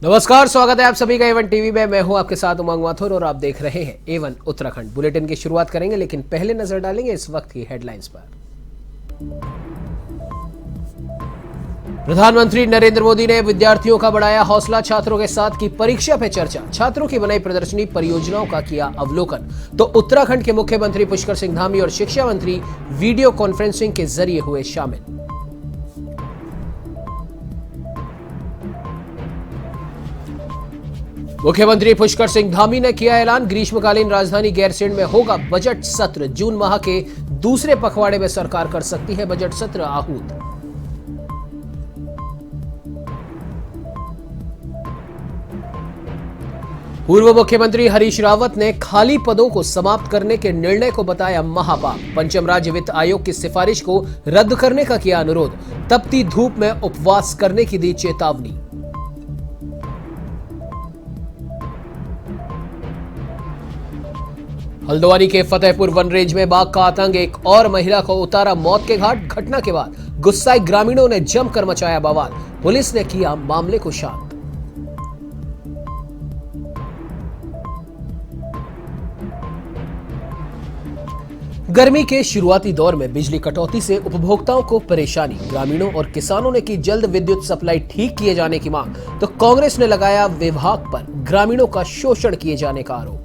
नमस्कार, स्वागत है आप सभी का A1 टीवी में। मैं हूं आपके साथ उमंग माथुर और आप देख रहे हैं A1 उत्तराखंड। बुलेटिन की शुरुआत करेंगे, लेकिन पहले नजर डालेंगे इस वक्त की हेडलाइंस पर। प्रधानमंत्री नरेंद्र मोदी ने विद्यार्थियों का बढ़ाया हौसला, छात्रों के साथ की परीक्षा पे चर्चा, छात्रों की बनाई प्रदर्शनी परियोजनाओं का किया अवलोकन। तो उत्तराखंड के मुख्यमंत्री पुष्कर सिंह धामी और शिक्षा मंत्री वीडियो कॉन्फ्रेंसिंग के जरिए हुए शामिल। मुख्यमंत्री पुष्कर सिंह धामी ने किया ऐलान, ग्रीष्मकालीन राजधानी गैरसैंण में होगा बजट सत्र। जून माह के दूसरे पखवाड़े में सरकार कर सकती है बजट सत्र आहूत। पूर्व मुख्यमंत्री हरीश रावत ने खाली पदों को समाप्त करने के निर्णय को बताया महापाप। पंचम राज्य वित्त आयोग की सिफारिश को रद्द करने का किया अनुरोध। तपती धूप में उपवास करने की दी चेतावनी। हल्द्वानी के फतेहपुर वन रेंज में बाघ का आतंक, एक और महिला को उतारा मौत के घाट। घटना के बाद गुस्साए ग्रामीणों ने जमकर मचाया बवाल। पुलिस ने किया मामले को शांत। गर्मी के शुरुआती दौर में बिजली कटौती से उपभोक्ताओं को परेशानी, ग्रामीणों और किसानों ने की जल्द विद्युत सप्लाई ठीक किए जाने की मांग। तो कांग्रेस ने लगाया विभाग पर ग्रामीणों का शोषण किए जाने का आरोप।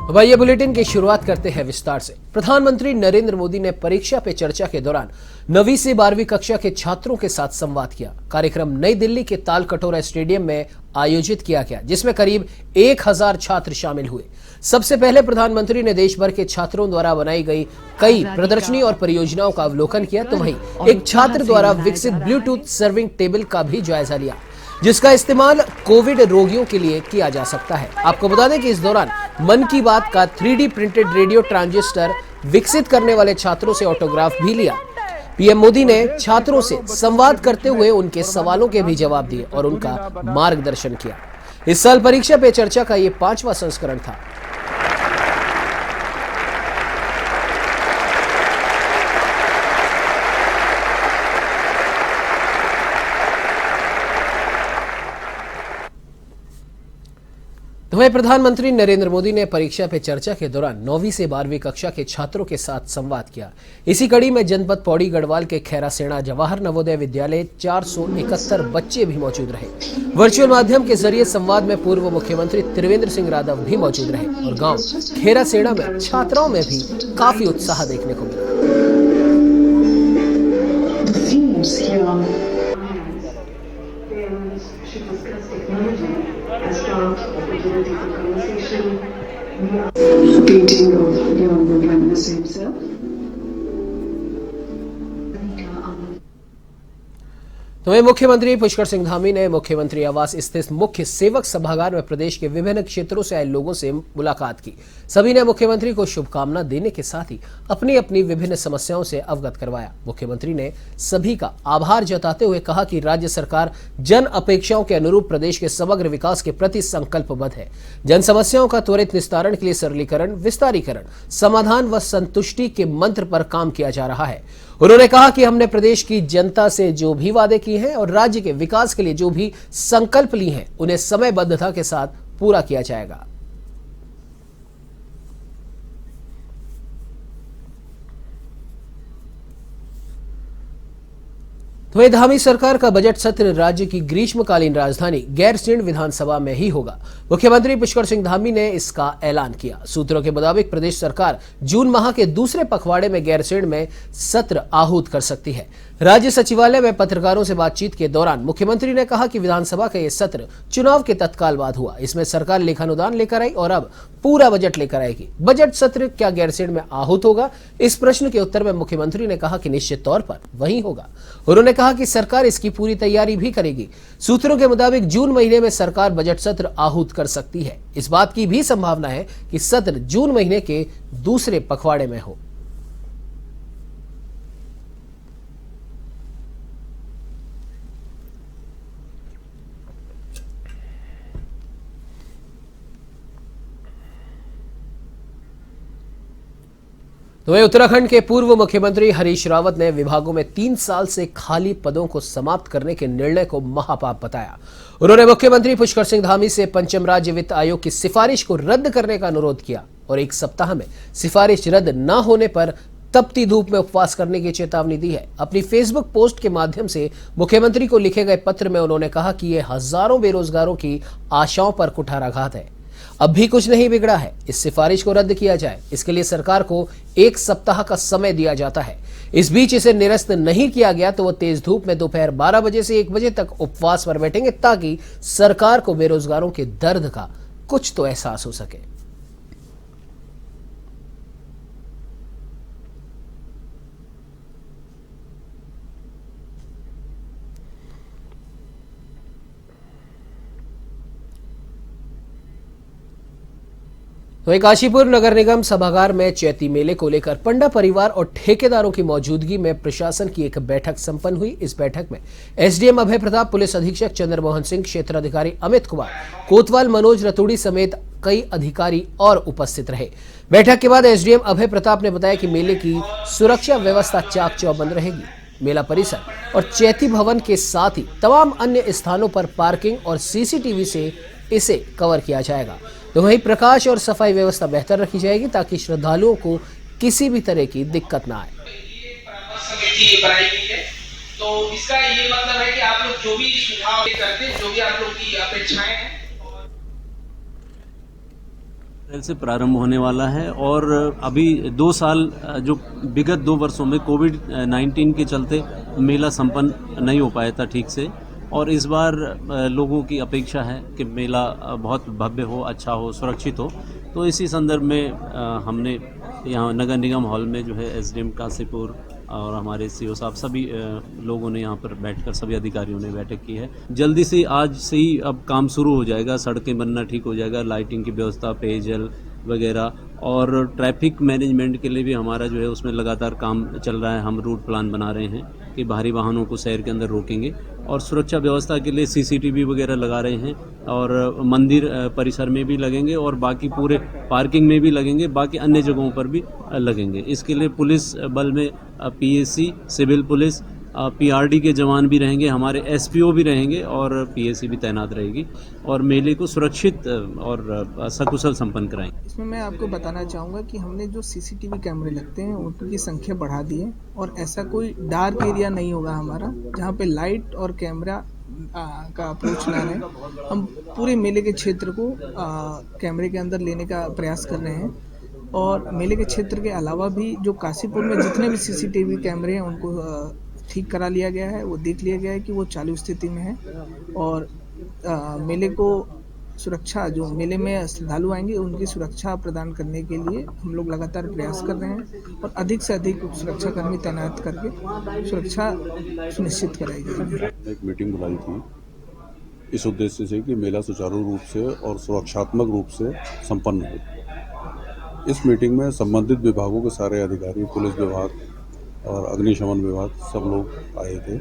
अब आइए बुलेटिन की शुरुआत करते हैं विस्तार से। प्रधानमंत्री नरेंद्र मोदी ने परीक्षा पे चर्चा के दौरान 9वीं से 12वीं कक्षा के छात्रों के साथ संवाद किया। कार्यक्रम नई दिल्ली के तालकटोरा स्टेडियम में आयोजित किया गया, जिसमें करीब 1000 छात्र शामिल हुए। सबसे पहले प्रधानमंत्री ने देश भर के छात्रों द्वारा बनाई गई कई प्रदर्शनी और परियोजनाओं का अवलोकन किया। तो वहीं एक छात्र द्वारा विकसित ब्लूटूथ सर्विंग टेबल का भी जायजा लिया, जिसका इस्तेमाल कोविड रोगियों के लिए किया जा सकता है। आपको बता दें कि इस दौरान मन की बात का 3D प्रिंटेड रेडियो ट्रांजिस्टर विकसित करने वाले छात्रों से ऑटोग्राफ भी लिया। पीएम मोदी ने छात्रों से संवाद करते हुए उनके सवालों के भी जवाब दिए और उनका मार्गदर्शन किया। इस साल परीक्षा पे चर्चा का ये 5वां संस्करण था। तो वहीं प्रधानमंत्री नरेंद्र मोदी ने परीक्षा पे चर्चा के दौरान 9वीं से 12वीं कक्षा के छात्रों के साथ संवाद किया। इसी कड़ी में जनपद पौड़ी गढ़वाल के खैरासेना जवाहर नवोदय विद्यालय 471 बच्चे भी मौजूद रहे। वर्चुअल माध्यम के जरिए संवाद में पूर्व मुख्यमंत्री त्रिवेंद्र सिंह रावत भी मौजूद रहे और गांव खैरासेना में छात्राओं में भी काफी उत्साह देखने को मिला। Painting of the Honorable Prime Minister himself. तो वहीं मुख्यमंत्री पुष्कर सिंह धामी ने मुख्यमंत्री आवास स्थित मुख्य सेवक सभागार में प्रदेश के विभिन्न क्षेत्रों से आए लोगों से मुलाकात की। सभी ने मुख्यमंत्री को शुभकामना देने के साथ ही अपनी अपनी विभिन्न समस्याओं से अवगत करवाया। मुख्यमंत्री ने सभी का आभार जताते हुए कहा कि राज्य सरकार जन अपेक्षाओं के अनुरूप प्रदेश के समग्र विकास के प्रति संकल्पबद्ध है। जन समस्याओं का त्वरित निस्तारण के लिए सरलीकरण, विस्तारीकरण, समाधान व संतुष्टि के मंत्र पर काम किया जा रहा है। उन्होंने कहा कि हमने प्रदेश की जनता से जो भी वादे किए हैं और राज्य के विकास के लिए जो भी संकल्प लिए हैं, उन्हें समयबद्धता के साथ पूरा किया जाएगा। तो वहीं धामी सरकार का बजट सत्र राज्य की ग्रीष्मकालीन राजधानी गैरसैंण विधानसभा में ही होगा। मुख्यमंत्री पुष्कर सिंह धामी ने इसका ऐलान किया। सूत्रों के मुताबिक प्रदेश सरकार जून माह के दूसरे पखवाड़े में गैरसैंण में सत्र आहूत कर सकती है। राज्य सचिवालय में पत्रकारों से बातचीत के दौरान मुख्यमंत्री ने कहा कि विधानसभा का यह सत्र चुनाव के तत्काल बाद हुआ। इसमें सरकार लेखानुदान लेकर आई और अब पूरा बजट लेकर आएगी। बजट सत्र क्या गैरसैंण में आहूत होगा? इस प्रश्न के उत्तर में मुख्यमंत्री ने कहा कि निश्चित तौर पर वही होगा। उन्होंने कहा कि सरकार इसकी पूरी तैयारी भी करेगी। सूत्रों के मुताबिक जून महीने में सरकार बजट सत्र आहूत कर सकती है। इस बात की भी संभावना है कि सत्र जून महीने के दूसरे पखवाड़े में हो। तो वहीं उत्तराखंड के पूर्व मुख्यमंत्री हरीश रावत ने विभागों में 3 साल से खाली पदों को समाप्त करने के निर्णय को महापाप बताया। उन्होंने मुख्यमंत्री पुष्कर सिंह धामी से पंचम राज्य वित्त आयोग की सिफारिश को रद्द करने का अनुरोध किया और 1 सप्ताह में सिफारिश रद्द न होने पर तपती धूप में उपवास करने की चेतावनी दी है। अपनी फेसबुक पोस्ट के माध्यम से मुख्यमंत्री को लिखे गए पत्र में उन्होंने कहा कि यह हजारों बेरोजगारों की आशाओं पर कुठाराघात है। अब भी कुछ नहीं बिगड़ा है, इस सिफारिश को रद्द किया जाए। इसके लिए सरकार को 1 सप्ताह का समय दिया जाता है। इस बीच इसे निरस्त नहीं किया गया तो वो तेज धूप में दोपहर 12 बजे से 1 बजे तक उपवास पर बैठेंगे ताकि सरकार को बेरोजगारों के दर्द का कुछ तो एहसास हो सके। वहीं काशीपुर नगर निगम सभागार में चैती मेले को लेकर पंडा परिवार और ठेकेदारों की मौजूदगी में प्रशासन की एक बैठक संपन्न हुई। इस बैठक में एसडीएम अभय प्रताप, पुलिस अधीक्षक चंद्रमोहन सिंह, क्षेत्र अधिकारी अमित कुमार, कोतवाल मनोज रतूड़ी समेत कई अधिकारी और उपस्थित रहे। बैठक के बाद एसडीएम अभय प्रताप ने बताया कि मेले की सुरक्षा व्यवस्था चाक चौबंद रहेगी। मेला परिसर और चैती भवन के साथ ही तमाम अन्य स्थानों पर पार्किंग और सीसीटीवी से इसे कवर किया जाएगा। तो वहीं प्रकाश और सफाई व्यवस्था बेहतर रखी जाएगी ताकि श्रद्धालुओं को किसी भी तरह की दिक्कत ना आए। समिति बनाई गई है, तो इसका ये मतलब है कि आप लोग जो भी सुझाव करते हैं, जो भी आप लोग की अपेक्षाएं हैं, से प्रारंभ होने वाला है। और अभी 2 साल जो विगत 2 वर्षों में कोविड-19 के चलते मेला संपन्न नहीं हो पाया था ठीक से, और इस बार लोगों की अपेक्षा है कि मेला बहुत भव्य हो, अच्छा हो, सुरक्षित हो। तो इसी संदर्भ में हमने यहाँ नगर निगम हॉल में जो है एसडीएम काशीपुर और हमारे सीओ साहब सभी लोगों ने यहाँ पर बैठकर सभी अधिकारियों ने बैठक की है। जल्दी से आज से ही अब काम शुरू हो जाएगा, सड़कें बनना ठीक हो जाएगा, लाइटिंग की व्यवस्था, पेयजल वगैरह, और ट्रैफिक मैनेजमेंट के लिए भी हमारा जो है उसमें लगातार काम चल रहा है। हम रूट प्लान बना रहे हैं कि बाहरी वाहनों को शहर के अंदर रोकेंगे, और सुरक्षा व्यवस्था के लिए सीसीटीवी वगैरह लगा रहे हैं, और मंदिर परिसर में भी लगेंगे और बाकी पूरे पार्किंग में भी लगेंगे, बाकी अन्य जगहों पर भी लगेंगे। इसके लिए पुलिस बल में पीएसी, सिविल पुलिस, पीआरडी के जवान भी रहेंगे, हमारे एसपीओ भी रहेंगे और पीएसी भी तैनात रहेगी, और मेले को सुरक्षित और सकुशल संपन्न कराएंगे। इसमें मैं आपको बताना चाहूँगा कि हमने जो सीसीटीवी कैमरे लगते हैं उनकी संख्या बढ़ा दी है, और ऐसा कोई डार्क एरिया नहीं होगा हमारा जहाँ पे लाइट और कैमरा का अप्रोच ना रहे। हम पूरे मेले के क्षेत्र को कैमरे के अंदर लेने का प्रयास कर रहे हैं, और मेले के क्षेत्र के अलावा भी जो काशीपुर में जितने भी सीसीटीवी कैमरे हैं उनको ठीक करा लिया गया है। वो देख लिया गया है कि वो चालू स्थिति में है, और मेले को सुरक्षा, जो मेले में श्रद्धालु आएंगे उनकी सुरक्षा प्रदान करने के लिए हम लोग लगातार प्रयास कर रहे हैं, और अधिक से अधिक सुरक्षा कर्मी तैनात करके सुरक्षा सुनिश्चित कराई जाएगी। एक मीटिंग बुलाई थी इस उद्देश्य से कि मेला सुचारू रूप से और सुरक्षात्मक रूप से संपन्न हो। इस मीटिंग में संबंधित विभागों के सारे अधिकारी, पुलिस विभाग और अग्निशमन विभाग सब लोग आए थे,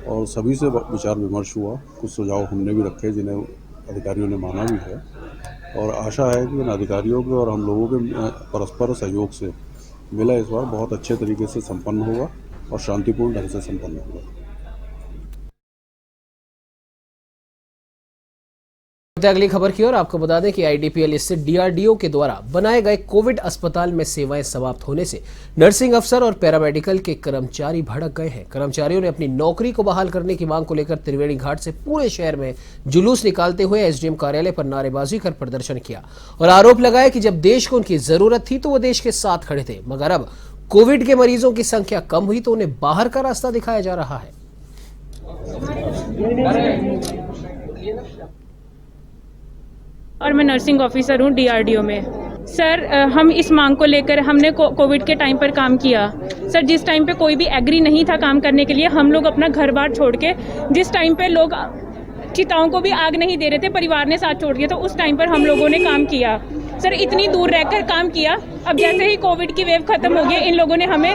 और सभी से विचार विमर्श हुआ। कुछ सुझाव हमने भी रखे जिन्हें अधिकारियों ने माना भी है, और आशा है कि इन अधिकारियों के और हम लोगों के परस्पर सहयोग से मेला इस बार बहुत अच्छे तरीके से संपन्न होगा और शांतिपूर्ण ढंग से संपन्न होगा। अगली खबर की ओर आपको बता दें कि आईडीपीएल स्थित डीआरडीओ के द्वारा बनाए गए कोविड अस्पताल में सेवाएं समाप्त होने से नर्सिंग अफसर और पैरामेडिकल के कर्मचारी भड़क गए हैं। कर्मचारियों ने अपनी नौकरी को बहाल करने की मांग को लेकर त्रिवेणी घाट से पूरे शहर में जुलूस निकालते हुए एसडीएम कार्यालय पर नारेबाजी कर प्रदर्शन किया और आरोप लगाया कि जब देश को उनकी जरूरत थी तो वो देश के साथ खड़े थे, मगर अब कोविड के मरीजों की संख्या कम हुई तो उन्हें बाहर का रास्ता दिखाया जा रहा है। और मैं नर्सिंग ऑफिसर हूँ डीआरडीओ में। सर, हम इस मांग को लेकर हमने कोविड के टाइम पर काम किया। सर, जिस टाइम पे कोई भी एग्री नहीं था काम करने के लिए, हम लोग अपना घर बार छोड़ के, जिस टाइम पे लोग चिताओं को भी आग नहीं दे रहे थे, परिवार ने साथ छोड़ दिया, तो उस टाइम पर हम लोगों ने काम किया। सर, इतनी दूर रहकर काम किया। अब जैसे ही कोविड की वेव खत्म हो गई, इन लोगों ने हमें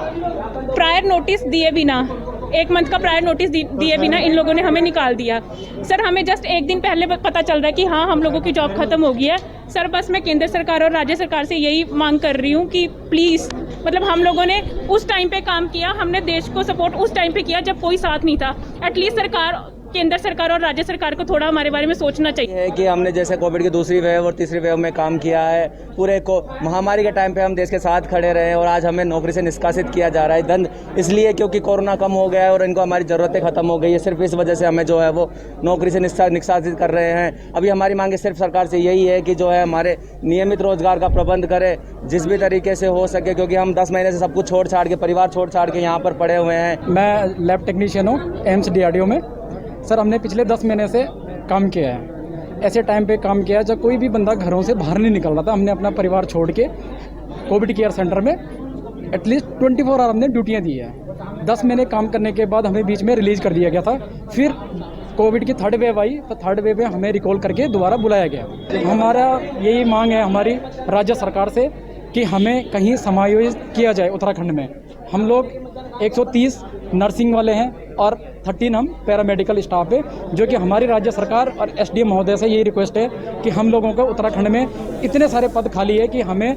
प्रायर नोटिस दिए बिना, 1 मंथ का प्रायर नोटिस दिए बिना इन लोगों ने हमें निकाल दिया। सर, हमें जस्ट 1 दिन पहले पता चल रहा है कि हाँ, हम लोगों की जॉब खत्म हो गई है। सर बस मैं केंद्र सरकार और राज्य सरकार से यही मांग कर रही हूँ कि प्लीज़, मतलब हम लोगों ने उस टाइम पे काम किया, हमने देश को सपोर्ट उस टाइम पे किया जब कोई साथ नहीं था। एटलीस्ट सरकार, केंद्र सरकार और राज्य सरकार को थोड़ा हमारे बारे में सोचना चाहिए है कि हमने जैसे कोविड की दूसरी वेव और तीसरी वेव में काम किया है, पूरे महामारी के टाइम पे हम देश के साथ खड़े रहे और आज हमें नौकरी से निष्कासित किया जा रहा है। दंड इसलिए क्योंकि कोरोना कम हो गया है और इनको हमारी ज़रूरतें ख़त्म हो गई है, सिर्फ इस वजह से हमें जो है वो नौकरी से निष्कासित कर रहे हैं। अभी हमारी मांगे सिर्फ सरकार से यही है कि जो है हमारे नियमित रोजगार का प्रबंध करे जिस भी तरीके से हो सके, क्योंकि हम 10 महीने से सब कुछ छोड़ छाड़ के, परिवार छोड़ छाड़ के यहाँ पर पड़े हुए हैं। मैं लैब टेक्नीशियन हूँ एम्स DRDO में। सर हमने पिछले 10 महीने से काम किया है। ऐसे टाइम पे काम किया जब कोई भी बंदा घरों से बाहर नहीं निकल रहा था। हमने अपना परिवार छोड़ के कोविड केयर सेंटर में एटलीस्ट 24 आवर हमने ड्यूटियाँ दी है। 10 महीने काम करने के बाद हमें बीच में रिलीज़ कर दिया गया था। फिर कोविड की 3rd वेव आई तो 3rd वेव में हमें रिकॉल करके दोबारा बुलाया गया। हमारा यही मांग है हमारी राज्य सरकार से कि हमें कहीं समायोजित किया जाए उत्तराखंड में। हम लोग 130 नर्सिंग वाले हैं और 13 हम पैरामेडिकल स्टाफ है, जो कि हमारी राज्य सरकार और SDM महोदय से यही रिक्वेस्ट है कि हम लोगों को उत्तराखंड में इतने सारे पद खाली है कि हमें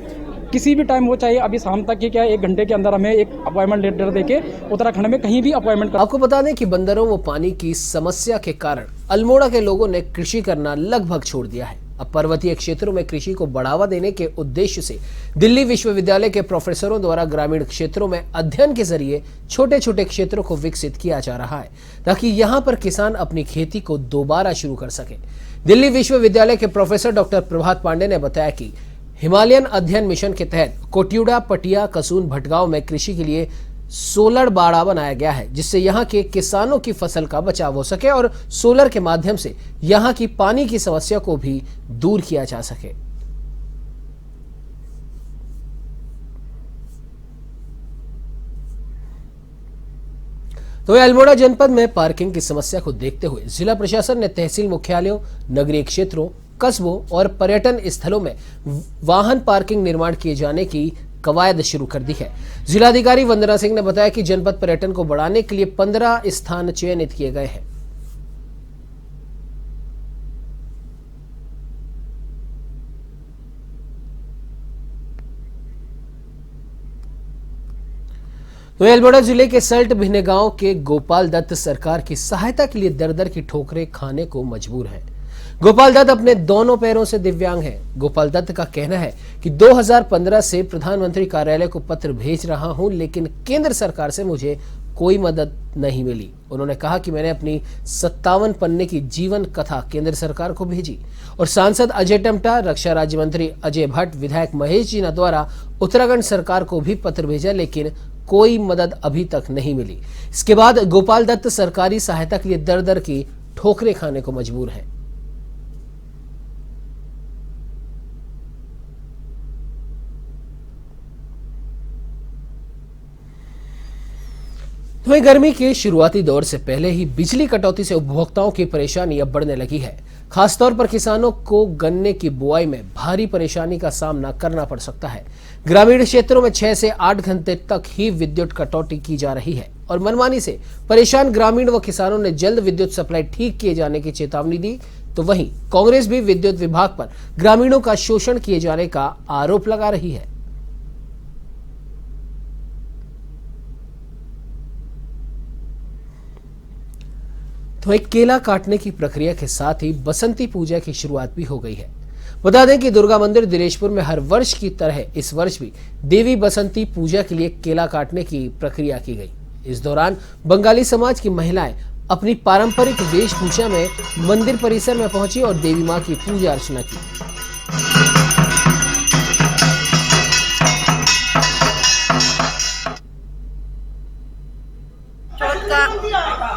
किसी भी टाइम वो चाहिए, अभी शाम तक की क्या 1 घंटे के अंदर हमें एक अपॉइंटमेंट लेटर देके उत्तराखंड में कहीं भी अपॉइंटमेंट आपको बता दें कि बंदरों व पानी की समस्या के कारण अल्मोड़ा के लोगों ने कृषि करना लगभग छोड़ दिया है। अब पर्वतीय क्षेत्रों में कृषि को बढ़ावा देने के उद्देश्य से दिल्ली विश्वविद्यालय के प्रोफेसरों द्वारा ग्रामीण क्षेत्रों में अध्ययन के जरिए छोटे छोटे क्षेत्रों को विकसित किया जा रहा है, ताकि यहां पर किसान अपनी खेती को दोबारा शुरू कर सके। दिल्ली विश्वविद्यालय के प्रोफेसर डॉक्टर प्रभात पांडे ने बताया कि हिमालयन अध्ययन मिशन के तहत कोटियुड़ा, पटिया, कसून, भटगांव में कृषि के लिए सोलर बाड़ा बनाया गया है, जिससे यहाँ के किसानों की फसल का बचाव हो सके और सोलर के माध्यम से यहाँ की पानी की समस्या को भी दूर किया जा सके। तो अल्मोड़ा जनपद में पार्किंग की समस्या को देखते हुए जिला प्रशासन ने तहसील मुख्यालयों, नगरीय क्षेत्रों, कस्बों और पर्यटन स्थलों में वाहन पार्किंग निर्माण किए जाने की कवायद शुरू कर दी है। जिलाधिकारी वंदना सिंह ने बताया कि जनपद पर्यटन को बढ़ाने के लिए 15 स्थान चयनित किए गए हैं। तो अल्मोड़ा जिले के सल्ट भिने गांव के गोपाल दत्त सरकार की सहायता के लिए दर दर की ठोकरें खाने को मजबूर हैं। गोपाल दत्त अपने दोनों पैरों से दिव्यांग हैं। गोपाल दत्त का कहना है कि 2015 से प्रधानमंत्री कार्यालय को पत्र भेज रहा हूं, लेकिन केंद्र सरकार से मुझे कोई मदद नहीं मिली। उन्होंने कहा कि मैंने अपनी 57 पन्ने की जीवन कथा केंद्र सरकार को भेजी और सांसद अजय टमटा, रक्षा राज्य मंत्री अजय भट्ट, विधायक महेश जीना द्वारा उत्तराखंड सरकार को भी पत्र भेजा, लेकिन कोई मदद अभी तक नहीं मिली। इसके बाद गोपाल दत्त सरकारी सहायता के लिए दर दर की ठोकरें खाने को मजबूर है। वहीं गर्मी के शुरुआती दौर से पहले ही बिजली कटौती से उपभोक्ताओं की परेशानी अब बढ़ने लगी है। खासतौर पर किसानों को गन्ने की बुआई में भारी परेशानी का सामना करना पड़ सकता है। ग्रामीण क्षेत्रों में 6 से 8 घंटे तक ही विद्युत कटौती की जा रही है और मनमानी से परेशान ग्रामीण व किसानों ने जल्द विद्युत सप्लाई ठीक किए जाने की चेतावनी दी। तो वहीं कांग्रेस भी विद्युत विभाग पर ग्रामीणों का शोषण किए जाने का आरोप लगा रही है। तो एक केला काटने की प्रक्रिया के साथ ही बसंती पूजा की शुरुआत भी हो गई है। बता दें कि दुर्गा मंदिर दिनेशपुर में हर वर्ष की तरह इस वर्ष भी देवी बसंती पूजा के लिए केला काटने की प्रक्रिया की गई। इस दौरान बंगाली समाज की महिलाएं अपनी पारंपरिक वेशभूषा में मंदिर परिसर में पहुंची और देवी मां की पूजा अर्चना की।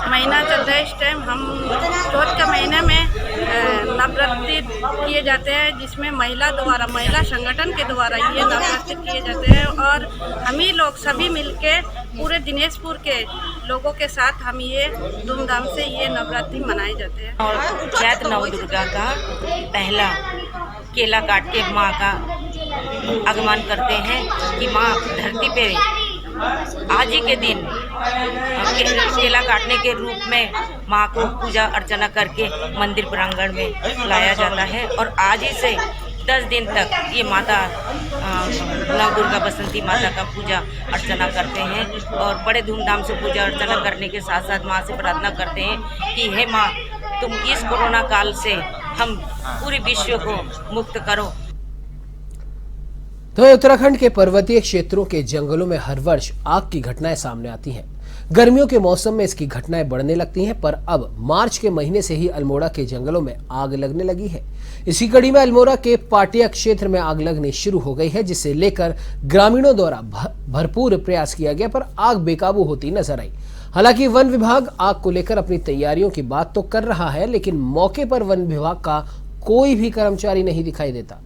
महीना चल रहा है इस टाइम। हम चौथ के महीने में नवरात्रि किए जाते हैं, जिसमें महिला संगठन के द्वारा ये नवरात्रि किए जाते हैं और हम ही लोग सभी मिलके पूरे दिनेशपुर के लोगों के साथ हम ये धूमधाम से ये नवरात्रि मनाए जाते हैं। और चैत नव दुर्गा का पहला केला काट के माँ का आगमन करते हैं कि माँ धरती पे आज ही के दिन केला काटने के रूप में माँ को पूजा अर्चना करके मंदिर प्रांगण में लाया जाता है और आज ही से 10 दिन तक ये माता नव दुर्गा बसंती माता का पूजा अर्चना करते हैं और बड़े धूमधाम से पूजा अर्चना करने के साथ साथ माँ से प्रार्थना करते हैं कि हे माँ, तुम इस कोरोना काल से हम पूरे विश्व को मुक्त करो। तो उत्तराखंड के पर्वतीय क्षेत्रों के जंगलों में हर वर्ष आग की घटनाएं सामने आती हैं। गर्मियों के मौसम में इसकी घटनाएं बढ़ने लगती हैं, पर अब मार्च के महीने से ही अल्मोड़ा के जंगलों में आग लगने लगी है। इसी कड़ी में अल्मोड़ा के पाटिया क्षेत्र में आग लगनी शुरू हो गई है, जिसे लेकर ग्रामीणों द्वारा भरपूर प्रयास किया गया, पर आग बेकाबू होती नजर आई। हालांकि वन विभाग आग को लेकर अपनी तैयारियों की बात तो कर रहा है, लेकिन मौके पर वन विभाग का कोई भी कर्मचारी नहीं दिखाई देता।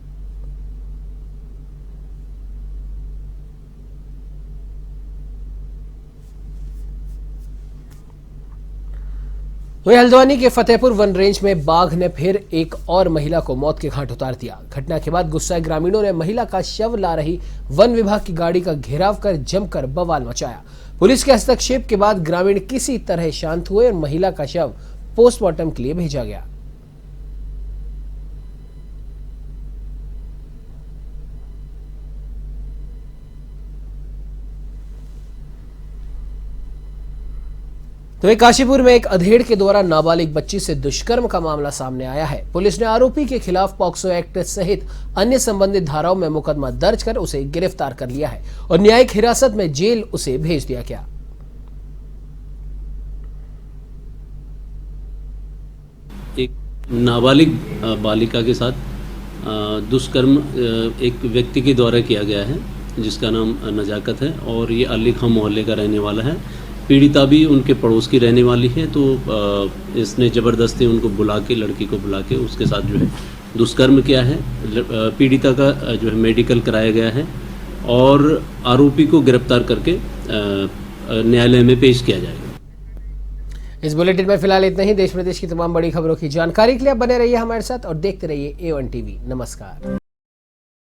वहीं हल्द्वानी के फतेहपुर वन रेंज में बाघ ने फिर एक और महिला को मौत के घाट उतार दिया। घटना के बाद गुस्साए ग्रामीणों ने महिला का शव ला रही वन विभाग की गाड़ी का घेराव कर जमकर बवाल मचाया। पुलिस के हस्तक्षेप के बाद ग्रामीण किसी तरह शांत हुए और महिला का शव पोस्टमार्टम के लिए भेजा गया। तो वहीं काशीपुर में एक अधेड़ के द्वारा नाबालिग बच्ची से दुष्कर्म का मामला सामने आया है। पुलिस ने आरोपी के खिलाफ पॉक्सो एक्ट सहित अन्य संबंधित धाराओं में मुकदमा दर्ज कर उसे गिरफ्तार कर लिया है और न्यायिक हिरासत में जेल उसे भेज दिया गया। एक नाबालिग बालिका के साथ दुष्कर्म एक व्यक्ति के द्वारा किया गया है, जिसका नाम नजाकत है और ये अली खां मोहल्ले का रहने वाला है। पीड़िता भी उनके पड़ोस की रहने वाली है, तो इसने ज़बरदस्ती उनको बुला के, लड़की को बुला के उसके साथ जो है दुष्कर्म किया है। पीड़िता का जो है मेडिकल कराया गया है और आरोपी को गिरफ्तार करके न्यायालय में पेश किया जाएगा। इस बुलेटिन में फिलहाल इतना ही। देश प्रदेश की तमाम बड़ी खबरों की जानकारी के लिए आप बने रहिए हमारे साथ और देखते रहिए A1 TV। नमस्कार।